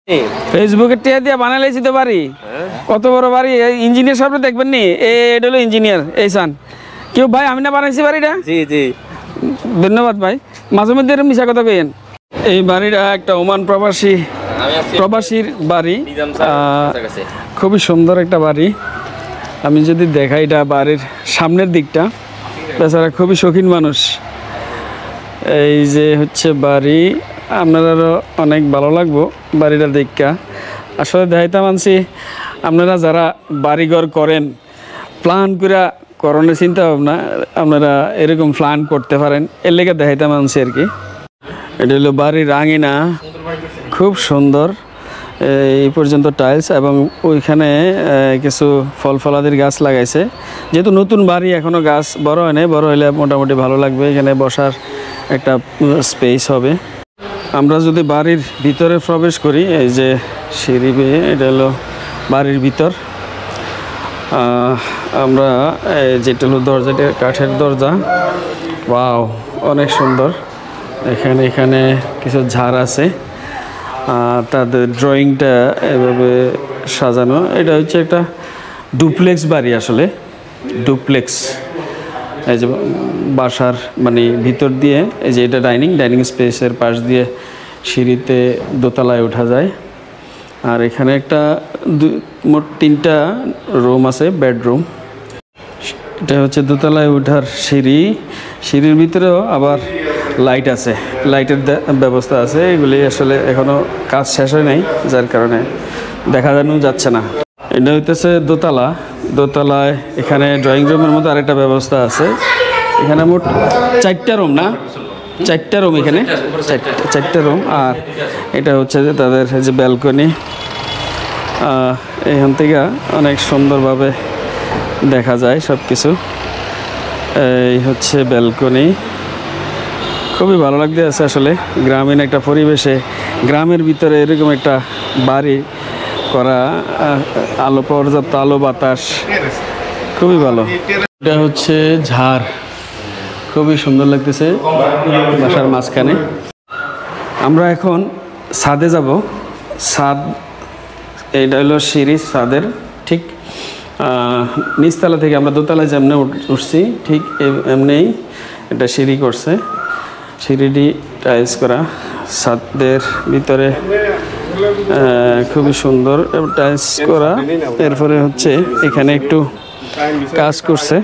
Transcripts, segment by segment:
ফেসবুকের টিয়া দিয়ে বানাইছি তো বাড়ি, কত বড় বাড়ি, ইঞ্জিনিয়ার সামনে দেখবেন নি, এটা হলো ইঞ্জিনিয়ার এই সান কেউ ভাই, আমি না বানাইছি বাড়িটা। জি জি, ধন্যবাদ ভাই, মাঝে মধ্যে এরকম মিশা কথা কইেন। এই বাড়িটা একটা ওমান প্রবাসীর বাড়ি, খুবই সুন্দর একটা বাড়ি। আমি যদি দেখাই এটা বাড়ির সামনের দিকটা, বেচারা খুবই শৌখিন মানুষ। এই যে হচ্ছে বাড়ি, আপনারারও অনেক ভালো লাগবো বাড়িটা দেখা। আসলে দেখাইতাম আনছি, আপনারা যারা বাড়িঘর করেন, প্ল্যান করে করণের চিন্তা ভাবনা, আপনারা এরকম প্ল্যান করতে পারেন, এর লেগে দেখাইতাম আনছি আর কি। এটা হলো বাড়ির আঙিনা, খুব সুন্দর, এই পর্যন্ত টাইলস, এবং ওইখানে কিছু ফল ফলাদির গাছ লাগাইছে। যেহেতু নতুন বাড়ি, এখনও গাছ বড় হয় নাই, বড় হলে মোটামুটি ভালো লাগবে, এখানে বসার একটা স্পেস হবে। আমরা যদি বাড়ির ভিতরে প্রবেশ করি, এই যে সিঁড়ি বেয়ে, এটা হলো বাড়ির ভিতর। আমরা যেটা হলো দরজাটা কাঠের দরজা, ওয়াও অনেক সুন্দর। এখানে কিছু ঝাড় আছে, তাদের ড্রয়িংটা এভাবে সাজানো। এটা হচ্ছে একটা ডুপ্লেক্স বাড়ি, আসলে ডুপ্লেক্স। এই যে বাসার মানে ভিতর দিয়ে, এই যে এটা ডাইনিং স্পেসের পাশ দিয়ে সিঁড়িতে দোতলায় ওঠা যায়। আর এখানে একটা মোট 3টা রুম আছে, বেডরুম। এটা হচ্ছে দোতলায় ওঠার সিঁড়ির ভিতরেও আবার লাইট আছে, লাইটের ব্যবস্থা আছে। এগুলি আসলে এখনও কাজ শেষ হয় নাই, যার কারণে দেখা যাচ্ছে না। এটা হইতেছে দোতলায় এখানে ড্রয়িং রুমের মতো আরেকটা ব্যবস্থা আছে। এখানে মোট 4টা রুম, না 4টা রুম, এখানে 4টা রুম। আর এটা হচ্ছে যে তাদের যে ব্যালকনি, এখান থেকে অনেক সুন্দরভাবে দেখা যায় সব কিছু। এই হচ্ছে ব্যালকনি, খুবই ভালো লাগতে আছে আসলে। গ্রামীণ একটা পরিবেশে, গ্রামের ভিতরে এরকম একটা বাড়ি করা, পর্যাপ্ত আলো বাতাস, খুবই ভালো। এটা হচ্ছে ঝাড়, খুবই সুন্দর লাগতেছে বাসার মাঝখানে। আমরা এখন ছাদে যাব। ছাদ, এইটা হলো সিঁড়ি ছাদের, ঠিক নিচতলা থেকে আমরা দোতলায় যেমনি উঠছি, ঠিক এমনিই এটা সিঁড়ি করছে। সিঁড়িটি টাইলস করা, ছাদের ভিতরে খুবই সুন্দর টাইলস করা। এরপরে হচ্ছে এখানে একটু কাজ করছে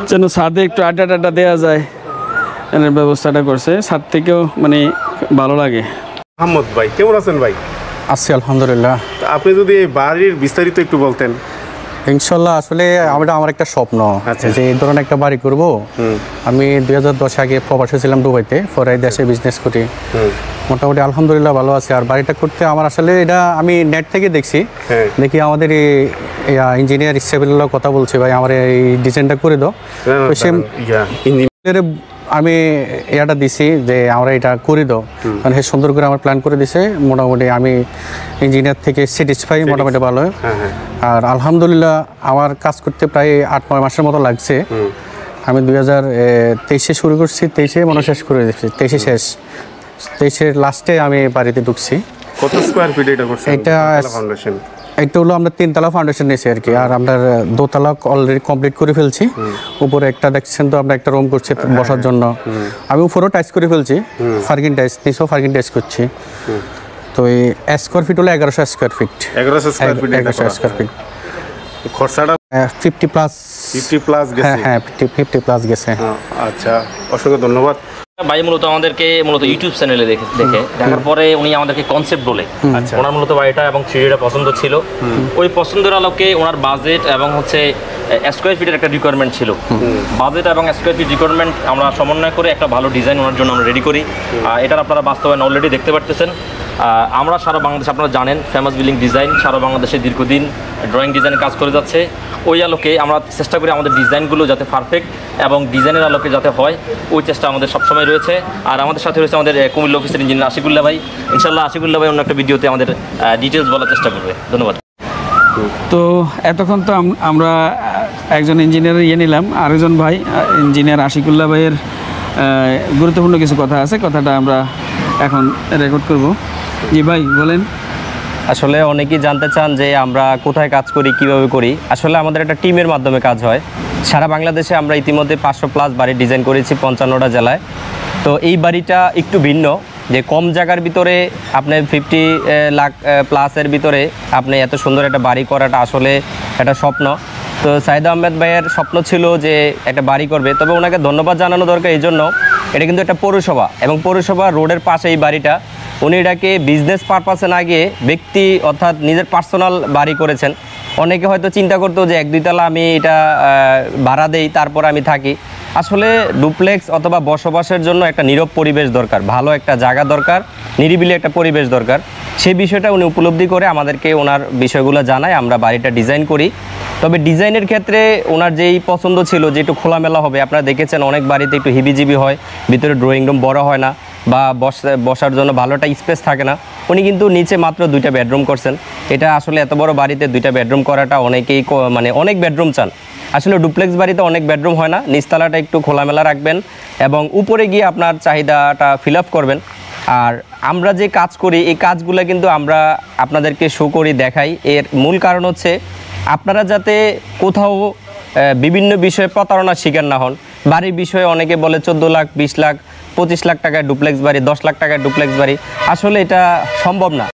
যেন ছাদে একটু আড্ডা দেওয়া যায়, এর ব্যবস্থাটা করছে। ছাদ থেকেও মানে ভালো লাগে। মোহাম্মদ ভাই কেমন আছেন ভাই? আছি আলহামদুলিল্লাহ। আপনি যদি এই বাড়ির বিস্তারিত একটু বলতেন। ইনশাল্লাহ, আসলে আমার একটা স্বপ্ন যে এই ধরনের একটা বাড়ি করব। আমি 2010 আগে প্রবাসে ছিলাম দুবাইতে, পরে দেশে বিজনেস করি। মোটামুটি আলহামদুলিল্লাহ ভালো আছে। আর বাড়িটা করতে আমার আসলে এটা আমি নেট থেকে দেখছি, আমাদের এই ইঞ্জিনিয়ার ইসরাফিলুল্লাহ কথা বলছে, ভাই আমার এই ডিজাইনটা করে দাও। আমি এটা দিছি যে আমরা এটা করে দাও, মানে সুন্দর করে আমার প্ল্যান করে দিছে। মোটামুটি আমি ইঞ্জিনিয়ার থেকে স্যাটিসফাই, মোটামুটি ভালো। আর আলহামদুলিল্লাহ আমার কাজ করতে প্রায় 8-9 মাসের মতো লাগছে। আমি 2023-এ শুরু করছি, 23-এ মনে শেষ করে দিচ্ছি, 23-এ শেষ, 23-এর লাস্টে আমি বাড়িতে ঢুকছি। কত স্কোয়ার ফিট এটা করছেন? এটা হলো আমরা 3তলা ফাউন্ডেশন নিয়েছি আর কি। আর আমরা দোতলা অলরেডি কমপ্লিট করে ফেলছি। উপরে একটা দেখছেন তো, আমরা একটা রুম করছি বসার জন্য। আমি উপরেও টাইস করে ফেলছি, ফার্কিং টাইস, নিচেও ফার্কিং টাইস করছি। তো এই স্কোয়ার ফিট হলো 1100 স্কোয়ার ফিট। 1100 square feet. খরচাটা 50 প্লাস গেছে। হ্যাঁ 50 প্লাস গেছে। আচ্ছা, অসংখ্য ধন্যবাদ ভাই। আমাদেরকে ইউটিউব চ্যানেলে দেখে দেখার পরে উনি আমাদেরকে কনসেপ্ট বলে, ওনার মূলত বাড়িটা এবং 3Dটা পছন্দ ছিল। ওই পছন্দের আলোকে ওনার বাজেট এবং হচ্ছে স্কোয়ার ফিটের একটা রিকোয়ারমেন্ট ছিল। বাজেট এবং স্কোয়ার ফিট রিকোয়ারমেন্ট আমরা সমন্বয় করে একটা ভালো ডিজাইন ওনার জন্য আমরা রেডি করি। এটার আপনারা বাস্তবায়ন অলরেডি দেখতে পারতেছেন। আমরা সারা বাংলাদেশ, আপনারা জানেন ফেমাস বিল্ডিং ডিজাইন সারা বাংলাদেশে দীর্ঘদিন ড্রয়িং ডিজাইনে কাজ করে যাচ্ছে। ওই আলোকে আমরা চেষ্টা করি আমাদের ডিজাইনগুলো যাতে পারফেক্ট এবং ডিজাইনের আলোকে যাতে হয়, ওই চেষ্টা আমাদের সবসময় রয়েছে। আর আমাদের সাথে রয়েছে আমাদের কুমিল্লা অফিসের ইঞ্জিনিয়ার আশিকুল্লাহ ভাই। ইনশাল্লাহ আশিকুল্লাহ ভাই অন্য একটা ভিডিওতে আমাদের ডিটেলস বলার চেষ্টা করবে। ধন্যবাদ। তো এতক্ষণ তো আমরা একজন ইঞ্জিনিয়ার নিলাম, আরেকজন ভাই ইঞ্জিনিয়ার আশিকুল্লাহ ভাইয়ের গুরুত্বপূর্ণ কিছু কথা আছে, কথাটা আমরা এখন রেকর্ড করব। জি ভাই বলেন। আসলে অনেকেই জানতে চান যে আমরা কোথায় কাজ করি, কিভাবে করি। আসলে আমাদের একটা টিমের মাধ্যমে কাজ হয়। সারা বাংলাদেশে আমরা ইতিমধ্যে 500+ বাড়ি ডিজাইন করেছি 55টা জেলায়। তো এই বাড়িটা একটু ভিন্ন, যে কম জায়গার ভিতরে আপনি 50 লাখ প্লাসের ভিতরে আপনি এত সুন্দর একটা বাড়ি করাটা আসলে একটা স্বপ্ন। তো সাইদ আহমেদ ভাইয়ের স্বপ্ন ছিল যে একটা বাড়ি করবে, তবে ওনাকে ধন্যবাদ জানানো দরকার এই জন্য, এটা কিন্তু একটা পৌরসভা এবং পৌরসভা রোডের পাশে এই বাড়িটা। উনি এটাকে বিজনেস পারপাসে না গিয়ে ব্যক্তি অর্থাৎ নিজের পার্সোনাল বাড়ি করেছেন। অনেকে হয়তো চিন্তা করতো যে 1-2 তলা আমি এটা ভাড়া দেই তারপর আমি থাকি। আসলে ডুপ্লেক্স অথবা বসবাসের জন্য একটা নীরব পরিবেশ দরকার, ভালো একটা জায়গা দরকার, নিরিবিলি একটা পরিবেশ দরকার। সেই বিষয়টা উনি উপলব্ধি করে আমাদেরকে ওনার বিষয়গুলো জানায়, আমরা বাড়িটা ডিজাইন করি। তবে ডিজাইনের ক্ষেত্রে ওনার যেই পছন্দ ছিল যে একটু খোলামেলা হবে, আপনারা দেখেছেন অনেক বাড়িতে একটু হিবিজিবি হয়, ভিতরে ড্রয়িং রুম বড় হয় না বা বসার জন্য ভালো একটা স্পেস থাকে না। উনি কিন্তু নিচে মাত্র 2টা বেডরুম করছেন। এটা আসলে এত বড় বাড়িতে 2টা বেডরুম করাটা অনেকেই মানে অনেক বেডরুম চান। আসলে ডুপ্লেক্স বাড়িতে অনেক বেডরুম হয় না, নিচতলাটা একটু খোলামেলা রাখবেন এবং উপরে গিয়ে আপনার চাহিদাটা ফিল আপ করবেন। আর আমরা যে কাজ করি এই কাজগুলো কিন্তু আমরা আপনাদেরকে শো করি, দেখাই। এর মূল কারণ হচ্ছে আপনারা যাতে কোথাও বিভিন্ন বিষয়ে প্রতারণার শিকার না হন। বাড়ির বিষয়ে অনেকে বলে 14 লাখ, 20 লাখ, 25 লাখ টাকায় ডুপ্লেক্স বাড়ি, 10 লাখ টাকায় ডুপ্লেক্স বাড়ি। আসলে এটা সম্ভব না।